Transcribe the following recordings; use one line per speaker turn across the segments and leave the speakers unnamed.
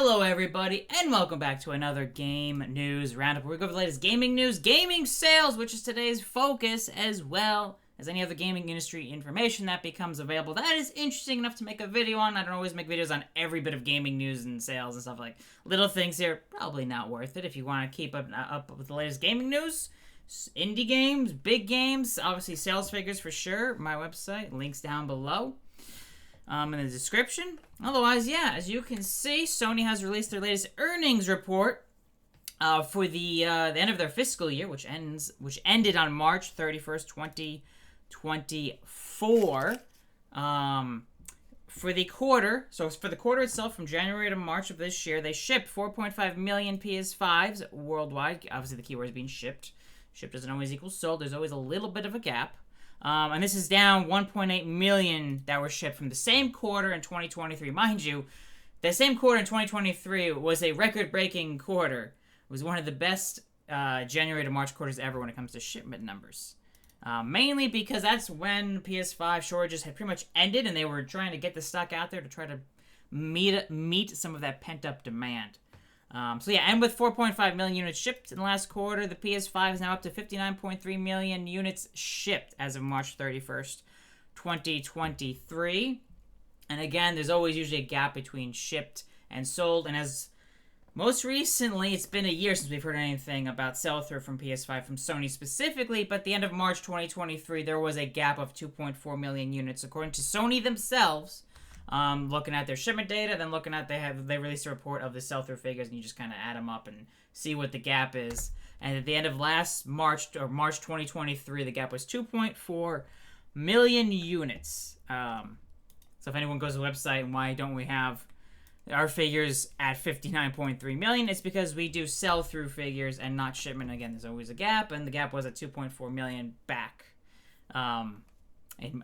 Hello everybody, and welcome back to another Game News Roundup, where we go over the latest gaming news, gaming sales, which is today's focus, as well as any other gaming industry information that becomes available that is interesting enough to make a video on. I don't always make videos on every bit of gaming news and sales and stuff like little things here. Probably not worth it if you want to keep up with the latest gaming news. Indie games, big games, obviously sales figures for sure. My website, links down below. In the description. Otherwise, yeah, as you can see, Sony has released their latest earnings report for the end of their fiscal year, which ended on March 31st, 2024. For the quarter, so for the quarter itself, from January to March of this year, they shipped 4.5 million PS5s worldwide. Obviously, the keyword is being shipped. Shipped doesn't always equal sold. There's always a little bit of a gap. And this is down 1.8 million that were shipped from the same quarter in 2023. Mind you, the same quarter in 2023 was a record-breaking quarter. It was one of the best January to March quarters ever when it comes to shipment numbers. Mainly because that's when PS5 shortages had pretty much ended, and they were trying to get the stock out there to try to meet some of that pent-up demand. And with 4.5 million units shipped in the last quarter, the PS5 is now up to 59.3 million units shipped as of March 31st, 2023. And again, there's always usually a gap between shipped and sold. And as most recently, it's been a year since we've heard anything about sell-through from PS5 from Sony specifically, but at the end of March 2023, there was a gap of 2.4 million units, according to Sony themselves. Looking at their shipment data, then looking at they released a report of the sell-through figures, and you just kind of add them up and see what the gap is. And at the end of last March, or March 2023, the gap was 2.4 million units. So if anyone goes to the website and why don't we have our figures at 59.3 million, it's because we do sell-through figures and not shipment. Again, there's always a gap, and the gap was at 2.4 million back.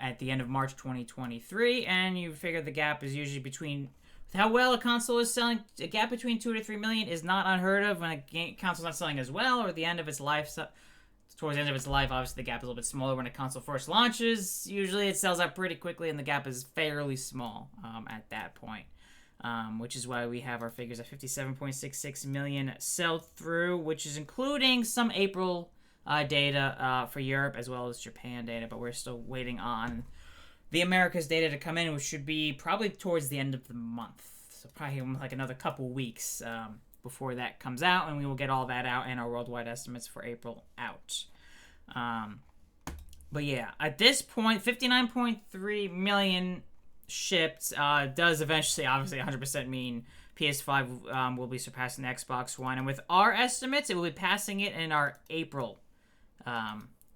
At the end of March 2023, and you figure the gap is usually between how well a console is selling. A gap between 2 to 3 million is not unheard of when a console's not selling as well, or at the end of its life. Towards the end of its life, obviously the gap is a little bit smaller when a console first launches. Usually it sells out pretty quickly, and the gap is fairly small at that point, which is why we have our figures at 57.66 million sell-through, which is including some April data for Europe as well as Japan data, but we're still waiting on the Americas data to come in, which should be probably towards the end of the month. So probably like another couple weeks before that comes out, and we will get all that out and our worldwide estimates for April out. But yeah, at this point, 59.3 million shipped does eventually, obviously, 100% mean PS5 will be surpassing the Xbox One, and with our estimates, it will be passing it in our April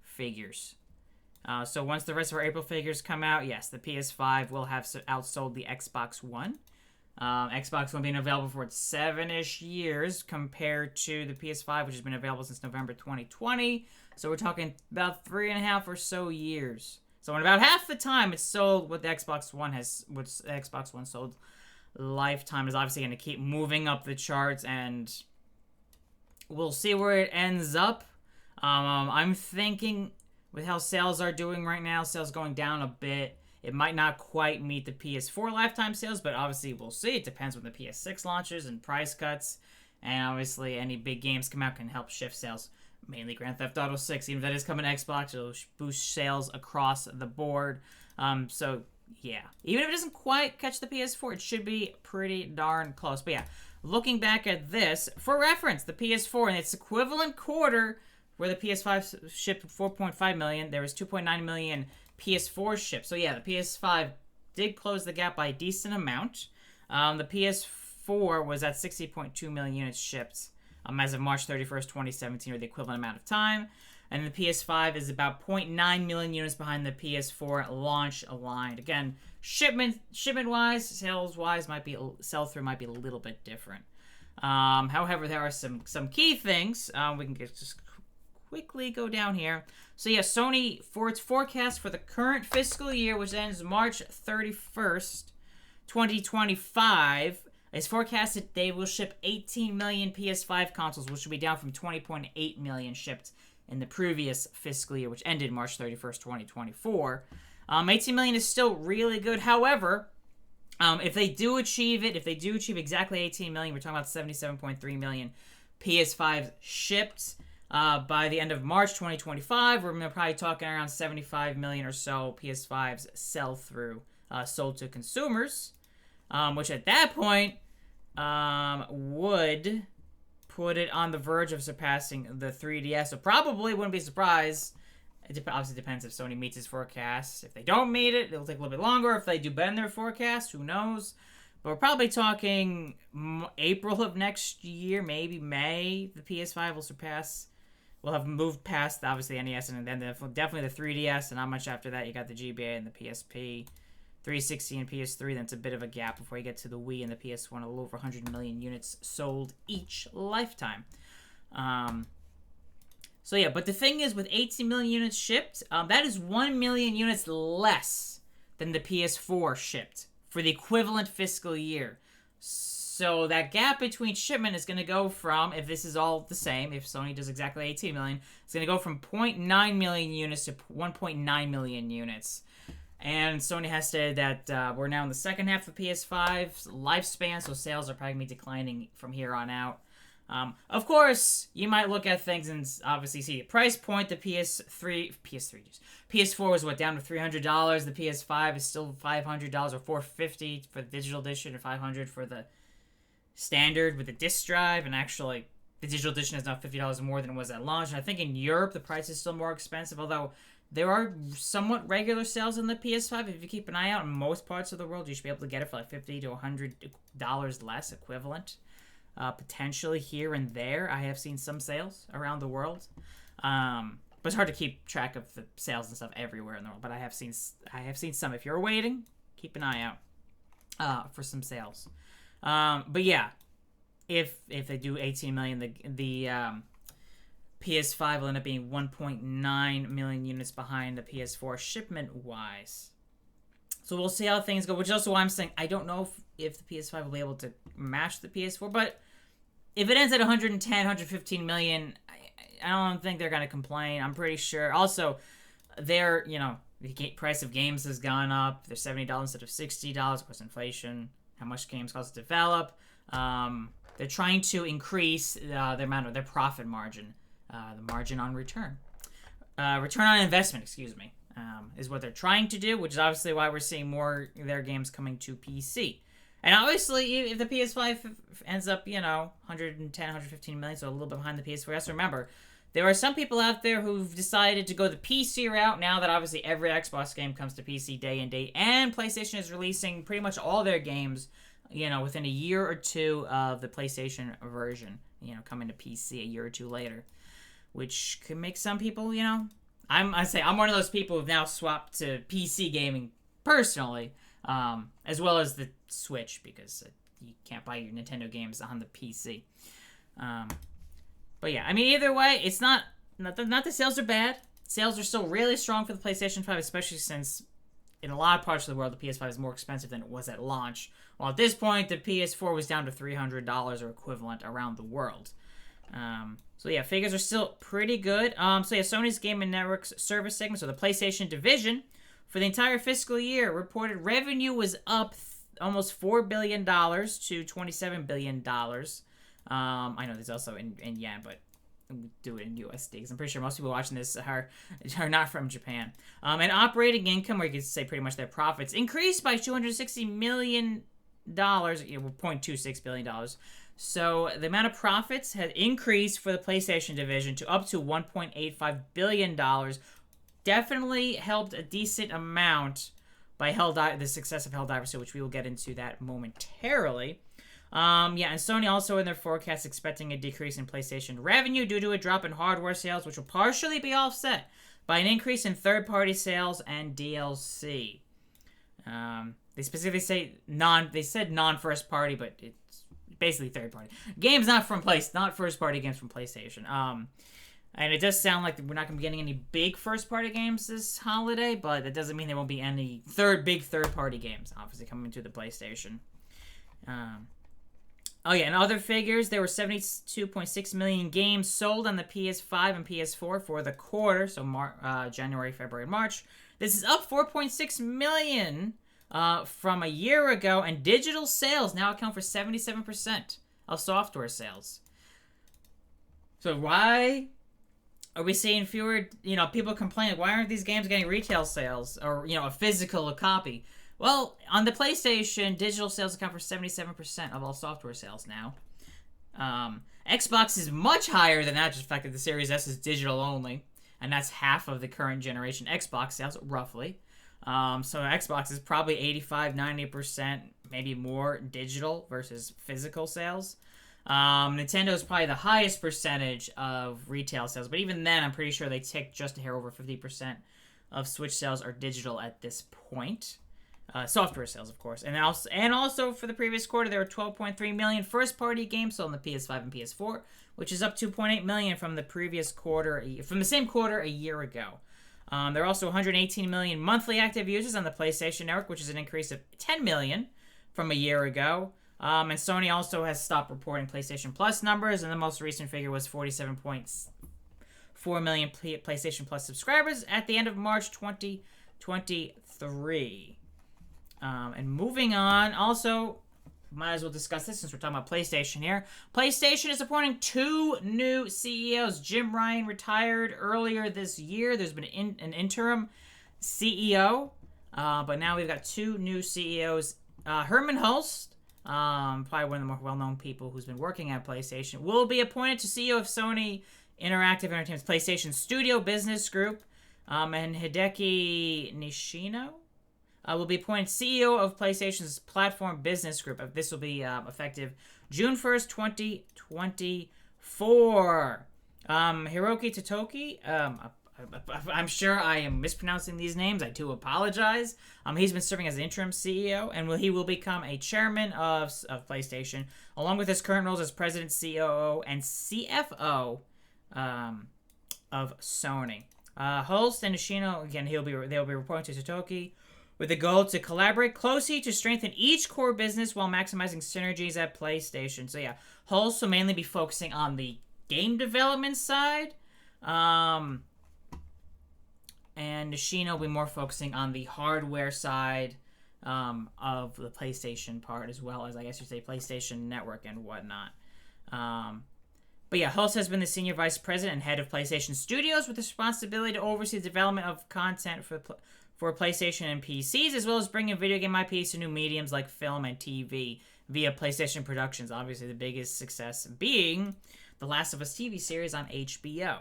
figures. So once the rest of our April figures come out, yes, the PS5 will have outsold the Xbox One. Xbox One being available for 7-ish years compared to the PS5, which has been available since November 2020. So we're talking about 3.5 or so years. So in about half the time it's sold, what the Xbox One sold lifetime is obviously going to keep moving up the charts, and we'll see where it ends up. I'm thinking with how sales are doing right now, sales going down a bit, it might not quite meet the PS4 lifetime sales, but obviously we'll see. It depends when the PS6 launches and price cuts, and obviously any big games come out can help shift sales. Mainly Grand Theft Auto 6, even if that is coming to Xbox, it'll boost sales across the board. So yeah, even if it doesn't quite catch the PS4, it should be pretty darn close. But yeah, looking back at this, for reference, the PS4 in its equivalent quarter, where the PS5 shipped 4.5 million, there was 2.9 million PS4 shipped. So yeah, the PS5 did close the gap by a decent amount. The PS4 was at 60.2 million units shipped as of March 31st, 2017, or the equivalent amount of time. And the PS5 is about 0.9 million units behind the PS4 launch aligned. Again, shipment-wise, sales-wise, sell-through might be a little bit different. However, there are some key things. We can just quickly go down here. So yeah, Sony, for its forecast for the current fiscal year, which ends March 31st, 2025, is forecasted they will ship 18 million PS5 consoles, which will be down from 20.8 million shipped in the previous fiscal year, which ended March 31st, 2024. 18 million is still really good. However, If they do achieve it, if they do achieve exactly 18 million, we're talking about 77.3 million PS5s shipped by the end of March 2025. We're probably talking around 75 million or so PS5s sell through, sold to consumers, which at that point would put it on the verge of surpassing the 3DS. So probably wouldn't be surprised. It obviously depends if Sony meets its forecast. If they don't meet it, it'll take a little bit longer. If they do better than their forecast, who knows? But we're probably talking April of next year, maybe May. The PS5 will surpass. We'll have moved past, obviously, the NES and then definitely the 3DS. And not much after that, you got the GBA and the PSP, 360 and PS3. Then it's a bit of a gap before you get to the Wii and the PS1. A little over 100 million units sold each lifetime. So yeah, but the thing is, with 18 million units shipped, that is 1 million units less than the PS4 shipped for the equivalent fiscal year. So that gap between shipment is going to go from, if this is all the same, if Sony does exactly 18 million, it's going to go from 0.9 million units to 1.9 million units. And Sony has said that we're now in the second half of PS5's lifespan, so sales are probably going to be declining from here on out. Of course, you might look at things and obviously see the price point. The PS4 was down to $300. The PS5 is still $500 or $450 for the digital edition, or $500 for the standard with the disc drive. And actually, the digital edition is now $50 more than it was at launch. And I think in Europe, the price is still more expensive, although there are somewhat regular sales on the PS5. If you keep an eye out in most parts of the world, you should be able to get it for like $50 to $100 less equivalent. Potentially here and there. I have seen some sales around the world. But it's hard to keep track of the sales and stuff everywhere in the world. But I have seen some. If you're waiting, keep an eye out for some sales. But yeah, if they do 18 million, the PS5 will end up being 1.9 million units behind the PS4 shipment wise. So we'll see how things go, which is also why I'm saying I don't know if the PS5 will be able to match the PS4, but if it ends at 110, 115 million, I don't think they're going to complain. I'm pretty sure. Also, the price of games has gone up. They're $70 instead of $60, of course, inflation, how much games cost to develop. They're trying to increase the amount of their profit margin, the margin on return. Return on investment, excuse me. Is what they're trying to do, which is obviously why we're seeing more of their games coming to PC. And obviously, if the PS5 ends up, 110, 115 million, so a little bit behind the PS4, you have to remember, there are some people out there who've decided to go the PC route now that obviously every Xbox game comes to PC day and date, and PlayStation is releasing pretty much all their games, within a year or two of the PlayStation version, coming to PC a year or two later, which could make some people, I'm one of those people who've now swapped to PC gaming personally, as well as the Switch, because you can't buy your Nintendo games on the PC. But yeah, I mean, either way, it's not the sales are bad. Sales are still really strong for the PlayStation 5, especially since in a lot of parts of the world the PS5 is more expensive than it was at launch. While at this point the PS4 was down to $300 or equivalent around the world. So yeah, figures are still pretty good. Sony's Game and Networks service segment, so the PlayStation division, for the entire fiscal year, reported revenue was up almost $4 billion to $27 billion. I know there's also in yen, but we do it in USD, because I'm pretty sure most people watching this are not from Japan. And operating income, or you could say pretty much their profits, increased by $260 million, $0.26 billion. So the amount of profits had increased for the PlayStation division to up to $1.85 billion. Definitely helped a decent amount by the success of Helldivers 2, which we will get into that momentarily. And Sony also in their forecast expecting a decrease in PlayStation revenue due to a drop in hardware sales, which will partially be offset by an increase in third-party sales and DLC. They specifically say non-first party, but it's basically third party games, not first party games from PlayStation. And it does sound like we're not going to be getting any big first party games this holiday, but that doesn't mean there won't be any big third party games obviously coming to the PlayStation. And other figures, there were 72.6 million games sold on the PS5 and PS4 for the quarter, so January, February, and March. This is up 4.6 million from a year ago, and digital sales now account for 77% of software sales. So why are we seeing fewer, people complaining, why aren't these games getting retail sales or, a physical copy? Well, on the PlayStation, digital sales account for 77% of all software sales now. Xbox is much higher than that, just the fact that the Series S is digital only, and that's half of the current generation Xbox sales, roughly. So Xbox is probably 85-90%, maybe more digital versus physical sales. Nintendo is probably the highest percentage of retail sales, but even then, I'm pretty sure they tick just a hair over 50% of Switch sales are digital at this point. Software sales, of course. And also for the previous quarter, there were 12.3 million first-party games sold on the PS5 and PS4, which is up 2.8 million from the previous quarter, from the same quarter a year ago. There are also 118 million monthly active users on the PlayStation Network, which is an increase of 10 million from a year ago. And Sony also has stopped reporting PlayStation Plus numbers, and the most recent figure was 47.4 million PlayStation Plus subscribers at the end of March 2023. And moving on, also, might as well discuss this since we're talking about PlayStation here. PlayStation is appointing 2 new CEOs. Jim Ryan retired earlier this year. There's been an interim CEO, but now we've got 2 new CEOs. Herman Hulst, probably one of the more well-known people who's been working at PlayStation, will be appointed to CEO of Sony Interactive Entertainment's PlayStation Studio Business Group, and Hideki Nishino will be appointed CEO of PlayStation's Platform Business Group. This will be effective June 1st, 2024. Hiroki Totoki, I'm sure I am mispronouncing these names. I do apologize. He's been serving as interim CEO, and he will become a chairman of PlayStation, along with his current roles as president, COO, and CFO of Sony. Holst and Nishino, again, they'll be reporting to Totoki, with the goal to collaborate closely to strengthen each core business while maximizing synergies at PlayStation. So yeah, Hulse will mainly be focusing on the game development side, and Nishino will be more focusing on the hardware side of the PlayStation part, as well as, I guess you'd say, PlayStation Network and whatnot. But yeah, Hulse has been the senior vice president and head of PlayStation Studios, with the responsibility to oversee the development of content for PlayStation and PCs, as well as bringing video game IPs to new mediums like film and TV via PlayStation Productions. Obviously, the biggest success being the Last of Us TV series on HBO.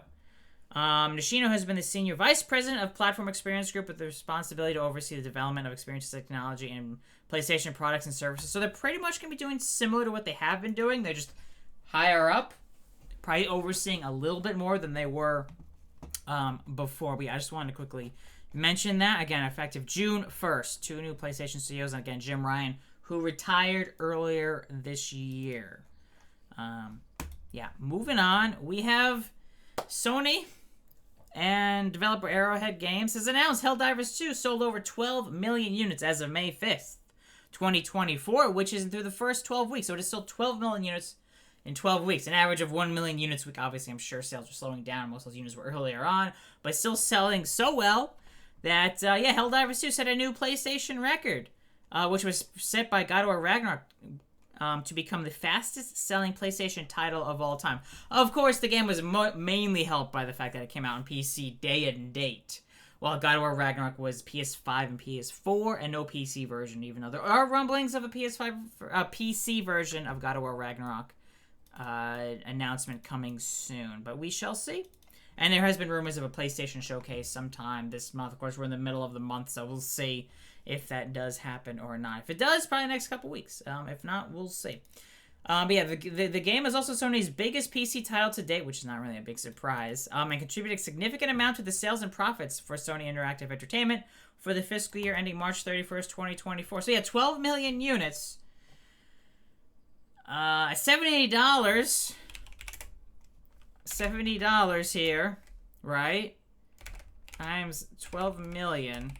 Nishino has been the senior vice president of Platform Experience Group, with the responsibility to oversee the development of experience technology and PlayStation products and services. So they're pretty much going to be doing similar to what they have been doing. They're just higher up, probably overseeing a little bit more than they were before. But I just wanted to quickly mention that. Again, effective June 1st, 2 new PlayStation CEOs, and again, Jim Ryan, who retired earlier this year. Moving on, we have Sony and developer Arrowhead Games has announced Helldivers 2 sold over 12 million units as of May 5th, 2024, which is through the first 12 weeks. So it has sold 12 million units in 12 weeks, an average of 1 million units a week. Obviously, I'm sure sales are slowing down. Most of those units were earlier on, but still selling so well that, Helldivers 2 set a new PlayStation record, which was set by God of War Ragnarok, to become the fastest-selling PlayStation title of all time. Of course, the game was mainly helped by the fact that it came out on PC day and date, while God of War Ragnarok was PS5 and PS4, and no PC version, even though there are rumblings of a PC version of God of War Ragnarok announcement coming soon, but we shall see. And there has been rumors of a PlayStation showcase sometime this month. Of course, we're in the middle of the month, so we'll see if that does happen or not. If it does, probably the next couple weeks. If not, we'll see. The game is also Sony's biggest PC title to date, which is not really a big surprise, and contributed a significant amount to the sales and profits for Sony Interactive Entertainment for the fiscal year ending March 31st, 2024. So 12 million units. $70 here, right? Times 12 million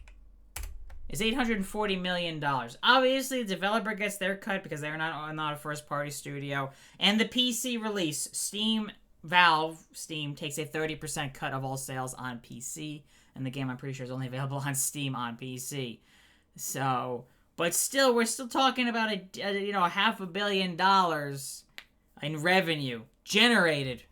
is $840 million. Obviously, the developer gets their cut because they're not a first-party studio. And the PC release, Valve Steam takes a 30% cut of all sales on PC. And the game, I'm pretty sure, is only available on Steam on PC. So But still, we're still talking about a $500 million in revenue generated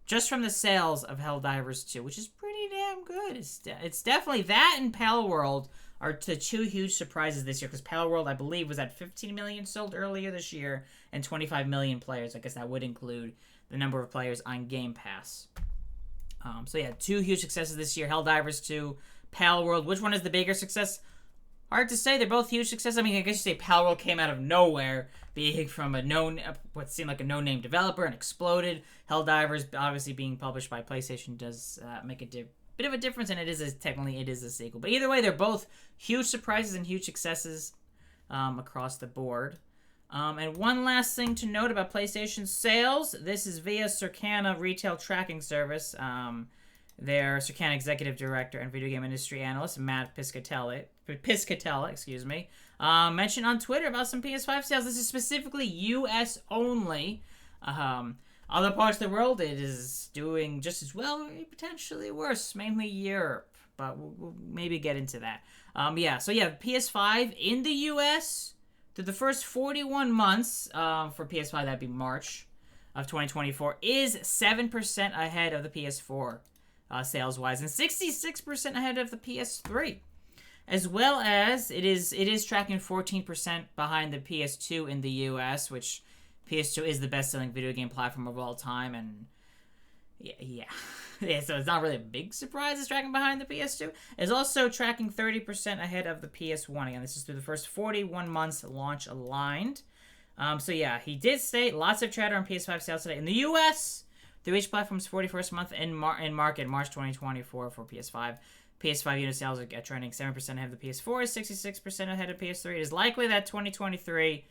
just from the sales of Helldivers 2, which is pretty damn good. It's definitely that, and Palworld are the two huge surprises this year, because Palworld, I believe, was at 15 million sold earlier this year and 25 million players. I guess that would include the number of players on Game Pass. So yeah, two huge successes this year: Helldivers 2, Palworld. Which one is the bigger success? Hard to say. They're both huge successes. I mean, I guess you say Palworld came out of nowhere, being from what seemed like a no-name developer, and exploded. Helldivers, obviously being published by PlayStation, does make a bit of a difference, and technically it is a sequel. But either way, they're both huge surprises and huge successes across the board. And one last thing to note about PlayStation sales: this is via Circana retail tracking service. Their Circana executive director and video game industry analyst Matt Piscatella, mentioned on Twitter about some PS5 sales. This is specifically U.S. only. Other parts of the world, it is doing just as well, or potentially worse, mainly Europe. But we'll maybe get into that. PS5 in the U.S. through the first 41 months for PS5, that'd be March of 2024, is 7% ahead of the PS4 sales-wise, and 66% ahead of the PS3. As well as it is tracking 14% behind the PS2 in the US, which PS2 is the best-selling video game platform of all time, and yeah, so it's not really a big surprise it's tracking behind the PS2. It's also tracking 30% ahead of the PS1. Again, this is through the first 41 months launch aligned. He did state lots of chatter on PS5 sales today in the US through each platform's 41st month in market, March 2024 for PS5. PS5 unit sales are trending 7% ahead of the PS4, 66% ahead of PS3. It is likely that 2023...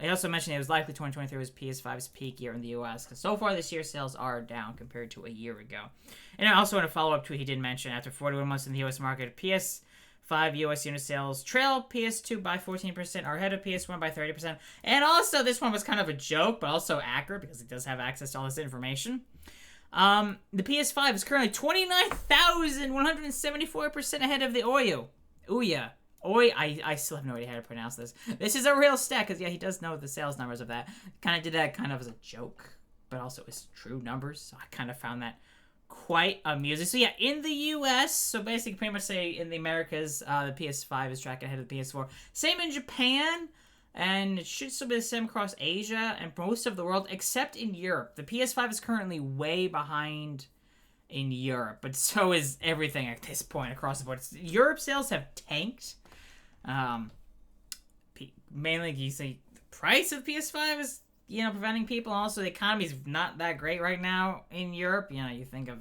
I also mentioned it was likely 2023 was PS5's peak year in the US, because so far this year sales are down compared to a year ago. And I also want to follow up tweet he did mention, after 41 months in the US market, PS5 US unit sales trail PS2 by 14%, are ahead of PS1 by 30%. And also, this one was kind of a joke, but also accurate, because it does have access to all this information. The PS5 is currently 29,174% ahead of the Ouya. I still have no idea how to pronounce this. This is a real stat, because, he does know the sales numbers of that. Kind of did that kind of as a joke, but also it's true numbers, so I kind of found that quite amusing. So, in the U.S., so basically pretty much say in the Americas, the PS5 is tracking ahead of the PS4. Same in Japan, and it should still be the same across Asia and most of the world, except in Europe. The PS5 is currently way behind in Europe, but so is everything at this point across the board. Europe sales have tanked. Mainly, you say the price of PS5 is, preventing people. Also, the economy's not that great right now in Europe. You think of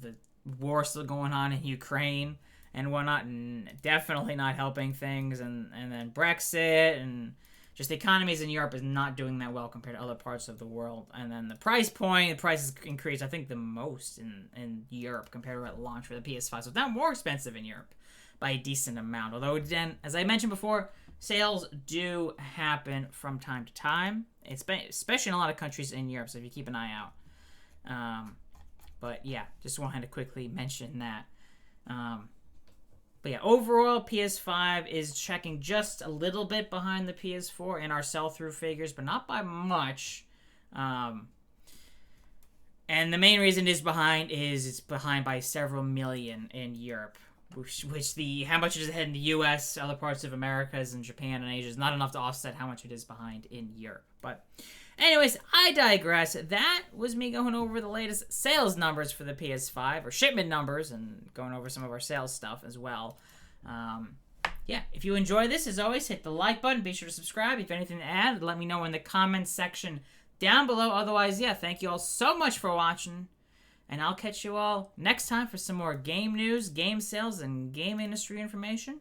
the war still going on in Ukraine and whatnot, and definitely not helping things. And then Brexit, and just the economies in Europe is not doing that well compared to other parts of the world. And then the price has increased, I think, the most in Europe compared to at launch for the PS5. So it's now more expensive in Europe by a decent amount. Although, again, as I mentioned before, sales do happen from time to time, especially in a lot of countries in Europe, so if you keep an eye out. Just wanted to quickly mention that. Overall, PS5 is tracking just a little bit behind the PS4 in our sell-through figures, but not by much. And the main reason it's behind by several million in Europe. How much it is ahead in the U.S., other parts of Americas, and Japan and Asia is not enough to offset how much it is behind in Europe. But anyways, I digress. That was me going over the latest sales numbers for the PS5, or shipment numbers, and going over some of our sales stuff as well. If you enjoy this, as always, hit the like button. Be sure to subscribe. If you have anything to add, let me know in the comments section down below. Otherwise, thank you all so much for watching. And I'll catch you all next time for some more game news, game sales, and game industry information.